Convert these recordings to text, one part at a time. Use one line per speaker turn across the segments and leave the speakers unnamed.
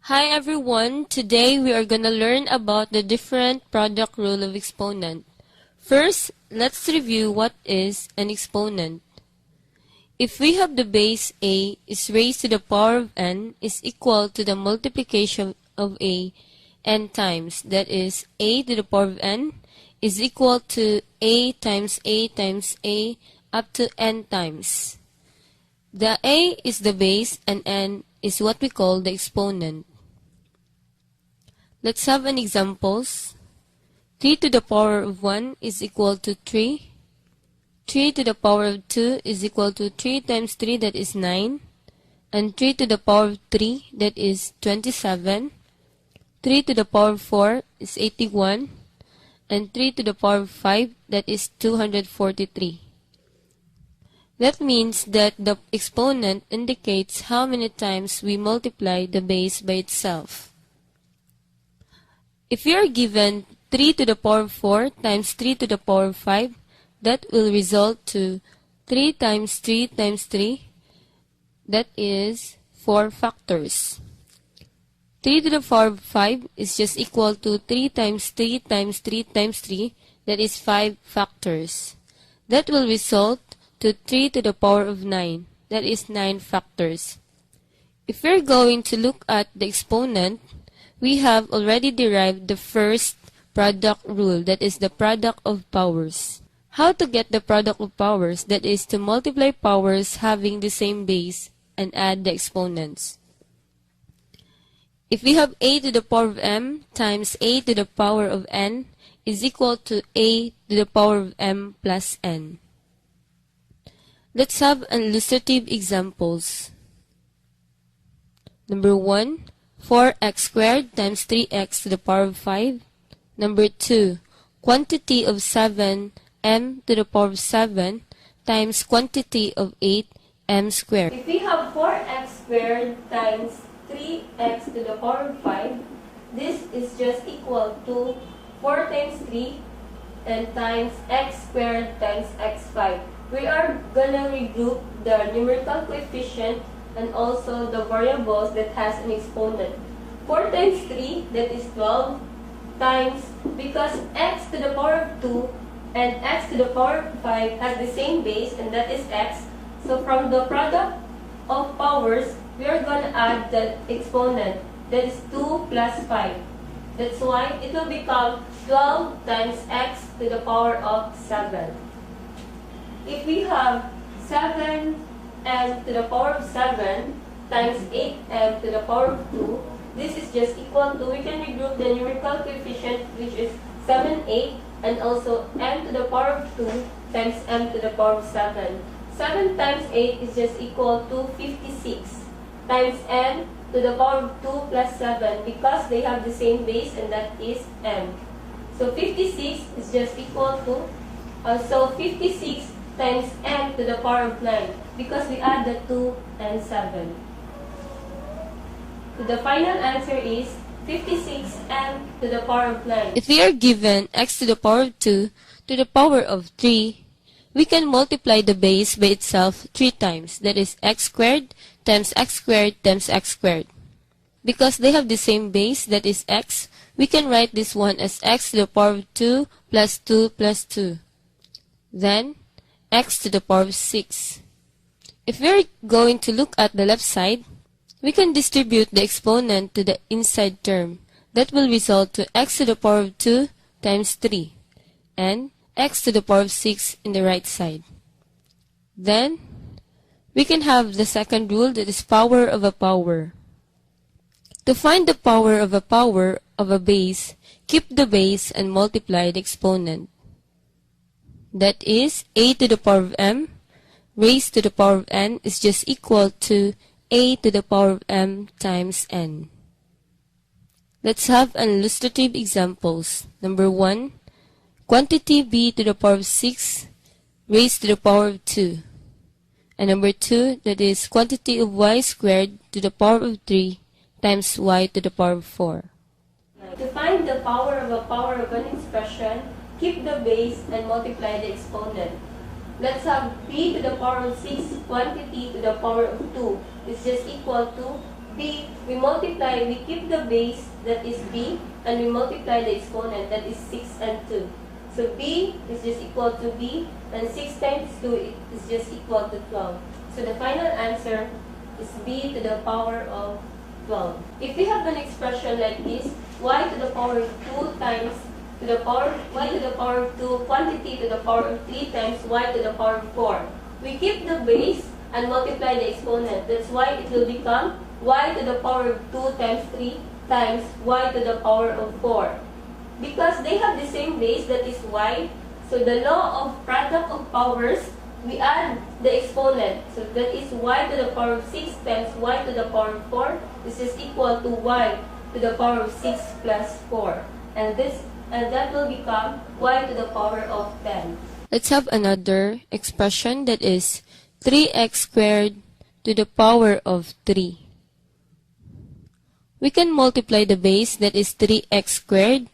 Hi everyone, today we are gonna learn about the different product rule of exponent. First, let's review what is an exponent. If we have the base a is raised to the power of n is equal to the multiplication of a n times, that is a to the power of n is equal to a times a times a up to n times. The a is the base and n is what we call the exponent. Let's have an examples. 3 to the power of 1 is equal to 3. 3 to the power of 2 is equal to 3 times 3, that is 9. And 3 to the power of 3, that is 27. 3 to the power of 4 is 81. And 3 to the power of 5, that is 243. That means that the exponent indicates how many times we multiply the base by itself. If we are given 3 to the power of 4 times 3 to the power of 5, that will result to 3 times 3 times 3, that is 4 factors. 3 to the power of 5 is just equal to 3 times 3 times 3 times 3, that is 5 factors. That will result to 3 to the power of 9, that is 9 factors. If we're going to look at the exponent, we have already derived the first product rule, that is the product of powers. How to get the product of powers? That is to multiply powers having the same base and add the exponents. If we have a to the power of m times a to the power of n is equal to a to the power of m plus n. Let's have illustrative examples. Number 1. 4x squared times 3x to the power of 5. Number 2. Quantity of 7 m to the power of 7 times quantity of 8 m squared. If we have 4x squared times 3x to the power of 5, this is just equal to 4 times 3 and times x squared times x5. We are gonna regroup the numerical coefficient and also the variables that has an exponent. 4 times 3, that is 12, times, because x to the power of 2 and x to the power of 5 has the same base, and that is x. So from the product of powers, we are going to add the exponent, that is 2 plus 5. That's why it will become 12 times x to the power of 7. If we have 7 m to the power of 7 times 8m to the power of 2, this is just equal to, we can regroup the numerical coefficient, which is 7, 8, and also m to the power of 2 times m to the power of 7. 7 times 8 is just equal to 56 times m to the power of 2 plus 7, because they have the same base, and that is m. So 56 is just equal to, 56 times m to the power of 9, because we add the 2 and 7. So the final answer is 56m to the power of 9. If we are given x to the power of 2 to the power of 3, we can multiply the base by itself 3 times, that is x squared times x squared times x squared. Because they have the same base, that is x, we can write this one as x to the power of 2 plus 2 plus 2. Then, x to the power of 6. If we're going to look at the left side, we can distribute the exponent to the inside term. That will result to x to the power of 2 times 3 and x to the power of 6 in the right side. Then, we can have the second rule, that is power of a power. To find the power of a base, keep the base and multiply the exponent. That is, a to the power of m raised to the power of n is just equal to a to the power of m times n. Let's have an illustrative examples. Number 1. Quantity b to the power of 6 raised to the power of 2. And number 2, that is quantity of y squared to the power of 3 times y to the power of 4. To find the power of an expression, keep the base and multiply the exponent. Let's have b to the power of 6 quantity to the power of 2 is just equal to b, we multiply, we keep the base that is b, and we multiply the exponent that is 6 and 2. So b is just equal to b, and 6 times 2 is just equal to 12. So the final answer is b to the power of 12. If we have an expression like this, y to the power of 2 times to the power y to the power of 2 quantity to the power of 3 times y to the power of 4. We keep the base and multiply the exponent. That's why it will become y to the power of 2 times 3 times y to the power of 4. Because they have the same base, that is y, so the law of product of powers, we add the exponent. So that is y to the power of 6 times y to the power of 4. This is equal to y to the power of 6 plus 4. And that will become y to the power of 10. Let's have another expression, that is 3x squared to the power of 3. We can multiply the base, that is 3x squared,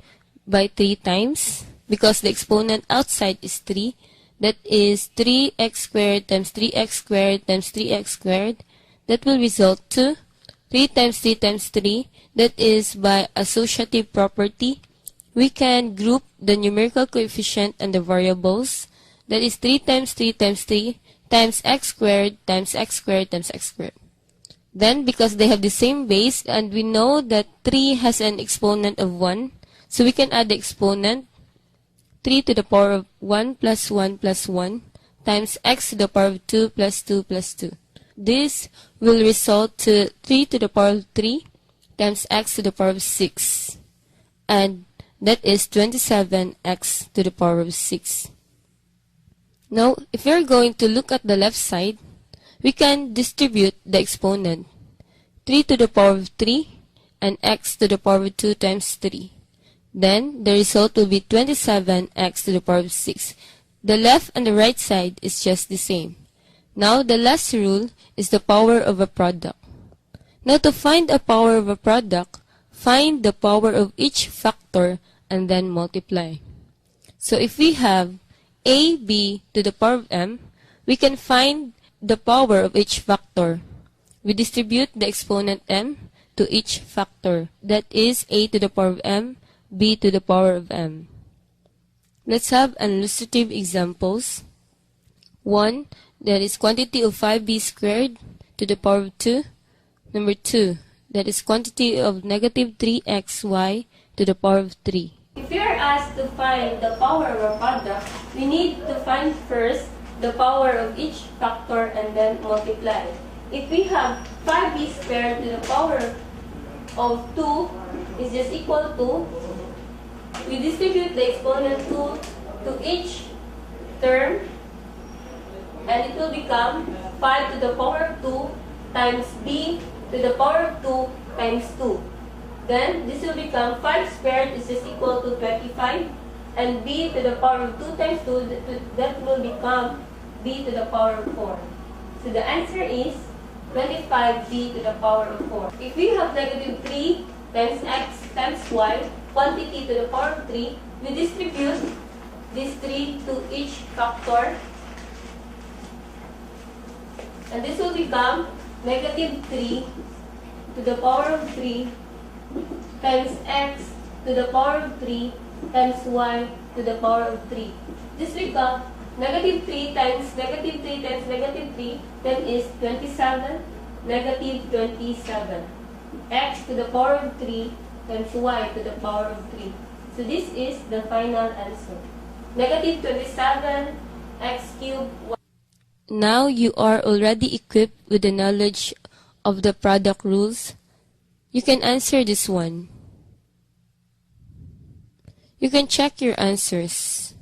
by 3 times, because the exponent outside is 3. That is 3x squared times 3x squared times 3x squared. That will result to 3 times 3 times 3. That is, by associative property, we can group the numerical coefficient and the variables. That is 3 times 3 times 3 times x squared times x squared times x squared. Then, because they have the same base, and we know that 3 has an exponent of 1, so we can add the exponent 3 to the power of 1 plus 1 plus 1 times x to the power of 2 plus 2 plus 2. This will result to 3 to the power of 3 times x to the power of 6. And that is 27x to the power of 6. Now, if you're going to look at the left side, we can distribute the exponent 3 to the power of 3 and x to the power of 2 times 3. Then, the result will be 27x to the power of 6. The left and the right side is just the same. Now, the last rule is the power of a product. Now, to find a power of a product, find the power of each factor and then multiply. So, if we have ab to the power of m, we can find the power of each factor. We distribute the exponent m to each factor. That is a to the power of m, b to the power of m. Let's have an illustrative examples. 1. That is quantity of 5b squared to the power of 2. Number 2. That is quantity of negative 3xy to the power of 3. If we are asked to find the power of a product, we need to find first the power of each factor and then multiply. If we have 5b squared to the power of 2 is just equal to, we distribute the exponent 2 to each term, and it will become 5 to the power of 2 times b to the power of 2 times 2. Then, this will become 5 squared is just equal to 25, and b to the power of 2 times 2, that will become b to the power of 4. So the answer is 25b to the power of 4. If we have negative 3 times x times y, quantity to the power of 3, we distribute this 3 to each factor, and this will become negative 3 to the power of 3 times x to the power of 3 times y to the power of 3. This become negative 3 times negative 3 times negative 3, that is 27, negative 27. X to the power of 3 times y to the power of 3. So this is the final answer. Negative 27 x cubed y. Now you are already equipped with the knowledge of the product rules. You can answer this one. You can check your answers.